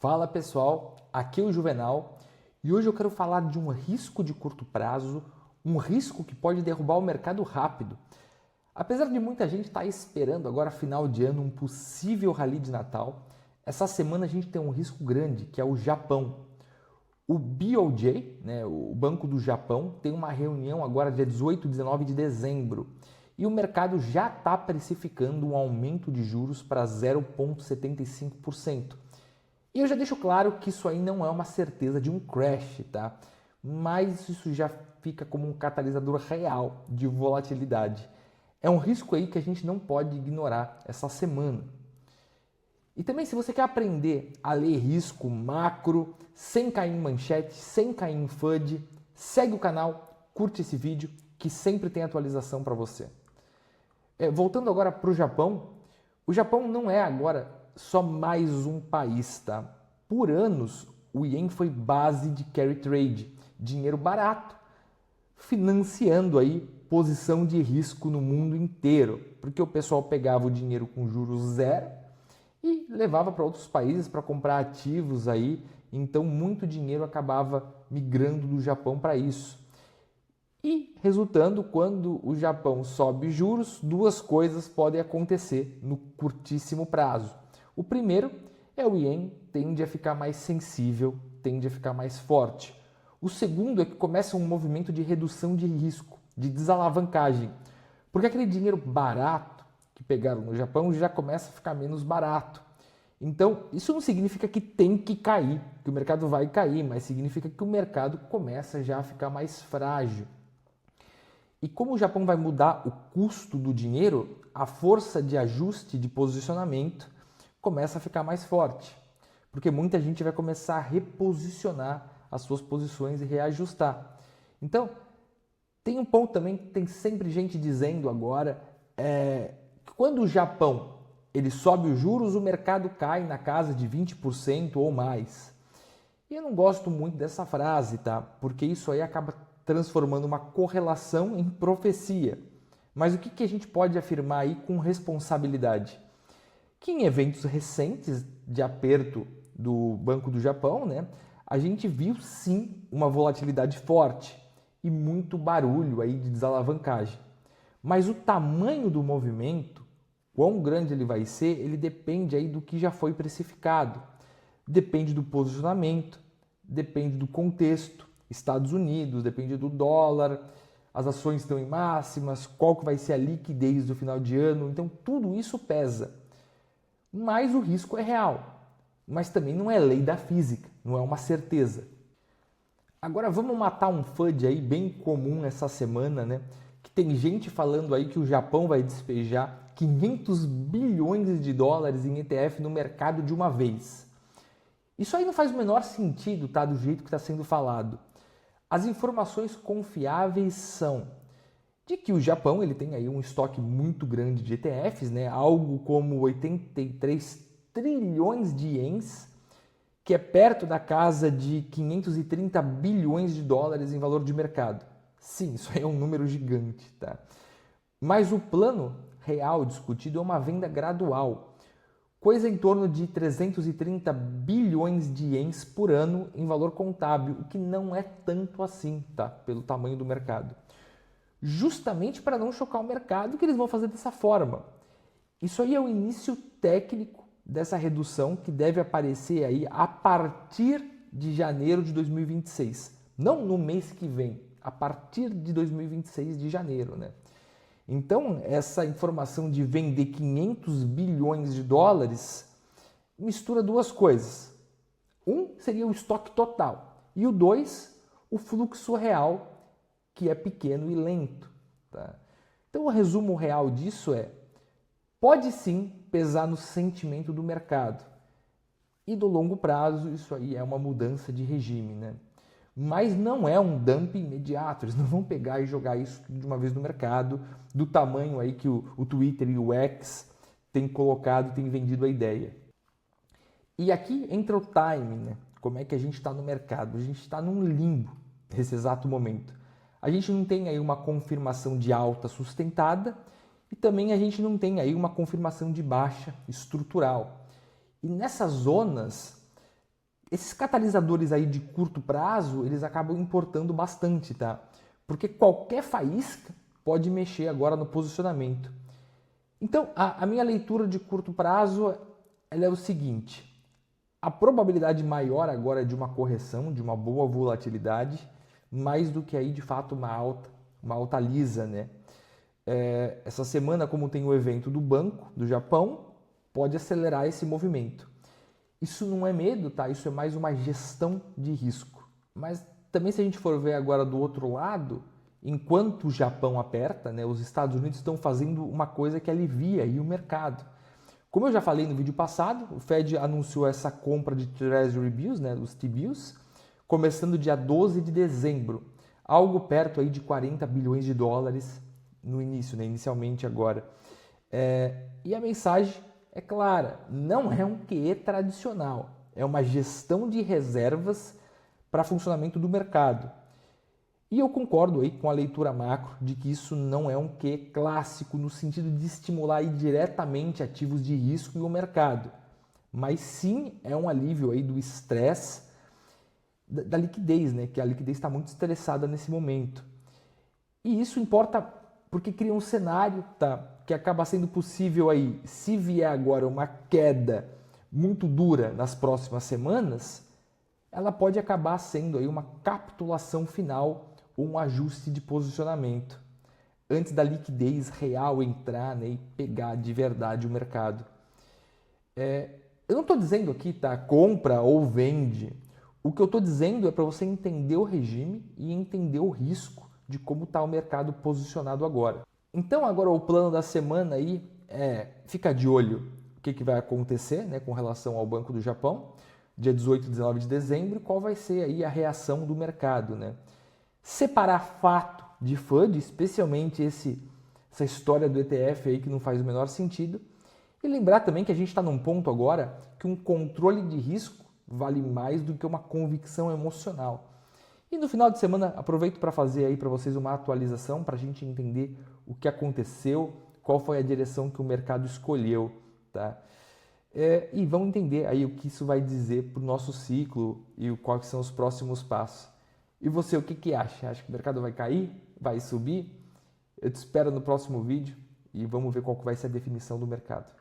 Fala pessoal, aqui é o Juvenal e hoje eu quero falar de um risco de curto prazo, um risco que pode derrubar o mercado rápido. Apesar de muita gente estar esperando agora final de ano um possível rally de Natal, essa semana a gente tem um risco grande que é o Japão. O BOJ, o Banco do Japão, tem uma reunião agora dia 18 e 19 de dezembro e o mercado já está precificando um aumento de juros para 0,75%. E eu já deixo claro que isso aí não é uma certeza de um crash, tá? Mas isso já fica como um catalisador real de volatilidade. É um risco aí que a gente não pode ignorar essa semana. E também, se você quer aprender a ler risco macro, sem cair em manchete, sem cair em FUD, segue o canal, curte esse vídeo que sempre tem atualização para você. Voltando agora para o Japão não é agora só mais um país, tá? Por anos, o Ien foi base de carry trade, dinheiro barato, financiando aí posição de risco no mundo inteiro, porque o pessoal pegava o dinheiro com juros zero e levava para outros países para comprar ativos aí, então muito dinheiro acabava migrando do Japão para isso. E resultando, quando o Japão sobe juros, duas coisas podem acontecer no curtíssimo prazo. O primeiro é o Ien tende a ficar mais sensível, tende a ficar mais forte. O segundo é que começa um movimento de redução de risco, de desalavancagem, porque aquele dinheiro barato que pegaram no Japão já começa a ficar menos barato. Então, isso não significa que tem que cair, que o mercado vai cair, mas significa que o mercado começa já a ficar mais frágil. E como o Japão vai mudar o custo do dinheiro, a força de ajuste de posicionamento começa a ficar mais forte, porque muita gente vai começar a reposicionar as suas posições e reajustar. Então, tem um ponto também que tem sempre gente dizendo agora, que quando o Japão ele sobe os juros, o mercado cai na casa de 20% ou mais. E eu não gosto muito dessa frase, tá? Porque isso aí acaba transformando uma correlação em profecia. Mas o que a gente pode afirmar aí com responsabilidade? Que em eventos recentes de aperto do Banco do Japão, a gente viu sim uma volatilidade forte e muito barulho aí de desalavancagem. Mas o tamanho do movimento, quão grande ele vai ser, ele depende aí do que já foi precificado. Depende do posicionamento, depende do contexto. Estados Unidos, depende do dólar, as ações estão em máximas, qual que vai ser a liquidez do final de ano. Então tudo isso pesa. Mas o risco é real, mas também não é lei da física, não é uma certeza. Agora vamos matar um FUD aí bem comum essa semana, que tem gente falando aí que o Japão vai despejar 500 bilhões de dólares em ETF no mercado de uma vez. Isso aí não faz o menor sentido, tá? Do jeito que está sendo falado. As informações confiáveis são de que o Japão ele tem aí um estoque muito grande de ETFs, algo como 83 trilhões de ienes, que é perto da casa de 530 bilhões de dólares em valor de mercado. Sim, isso aí é um número gigante, tá? Mas o plano real discutido é uma venda gradual, coisa em torno de 330 bilhões de ienes por ano em valor contábil, o que não é tanto assim, tá? Pelo tamanho do mercado. Justamente para não chocar o mercado que eles vão fazer dessa forma. Isso aí é o início técnico dessa redução que deve aparecer aí a partir de janeiro de 2026. Não no mês que vem, a partir de 2026 de janeiro, Então, essa informação de vender 500 bilhões de dólares mistura duas coisas. Um seria o estoque total e o dois, o fluxo real, que é pequeno e lento. Tá? Então, o resumo real disso pode sim pesar no sentimento do mercado. E do longo prazo, isso aí é uma mudança de regime, Mas não é um dump imediato, eles não vão pegar e jogar isso de uma vez no mercado, do tamanho aí que o Twitter e o X têm colocado, têm vendido a ideia. E aqui entra o time, Como é que a gente está no mercado? A gente está num limbo nesse exato momento. A gente não tem aí uma confirmação de alta sustentada e também a gente não tem aí uma confirmação de baixa estrutural. E nessas zonas Esses catalisadores aí de curto prazo, eles acabam importando bastante, tá? Porque qualquer faísca pode mexer agora no posicionamento. Então, a minha leitura de curto prazo ela é o seguinte: a probabilidade maior agora é de uma correção, de uma boa volatilidade, mais do que aí de fato uma alta lisa, né? Essa semana, como tem o evento do Banco do Japão, pode acelerar esse movimento. Isso não é medo, tá? Isso é mais uma gestão de risco. Mas também se a gente for ver agora do outro lado, enquanto o Japão aperta, né, os Estados Unidos estão fazendo uma coisa que alivia aí o mercado. Como eu já falei no vídeo passado, o Fed anunciou essa compra de Treasury Bills, né, os T-Bills, começando dia 12 de dezembro, algo perto aí de 40 bilhões de dólares no início, né, inicialmente agora. E a mensagem é clara, não é um QE tradicional, é uma gestão de reservas para funcionamento do mercado. E eu concordo aí com a leitura macro de que isso não é um QE clássico no sentido de estimular aí diretamente ativos de risco e o mercado, mas sim é um alívio aí do estresse da liquidez, né? Que a liquidez está muito estressada nesse momento. E isso importa porque cria um cenário, tá, que acaba sendo possível aí, se vier agora uma queda muito dura nas próximas semanas, ela pode acabar sendo aí uma capitulação final ou um ajuste de posicionamento antes da liquidez real entrar, né, e pegar de verdade o mercado. Eu não estou dizendo aqui, tá, compra ou vende. O que eu estou dizendo é para você entender o regime e entender o risco de como está o mercado posicionado agora. Então agora o plano da semana aí é ficar de olho o que vai acontecer, né, com relação ao Banco do Japão, dia 18 e 19 de dezembro, qual vai ser aí a reação do mercado, né? Separar fato de FUD, especialmente essa história do ETF aí que não faz o menor sentido, e lembrar também que a gente está num ponto agora que um controle de risco vale mais do que uma convicção emocional. E no final de semana aproveito para fazer aí para vocês uma atualização para a gente entender o que aconteceu, qual foi a direção que o mercado escolheu, tá? E vamos entender aí o que isso vai dizer para o nosso ciclo e quais são os próximos passos. E você, o que acha? Acha que o mercado vai cair? Vai subir? Eu te espero no próximo vídeo e vamos ver qual vai ser a definição do mercado.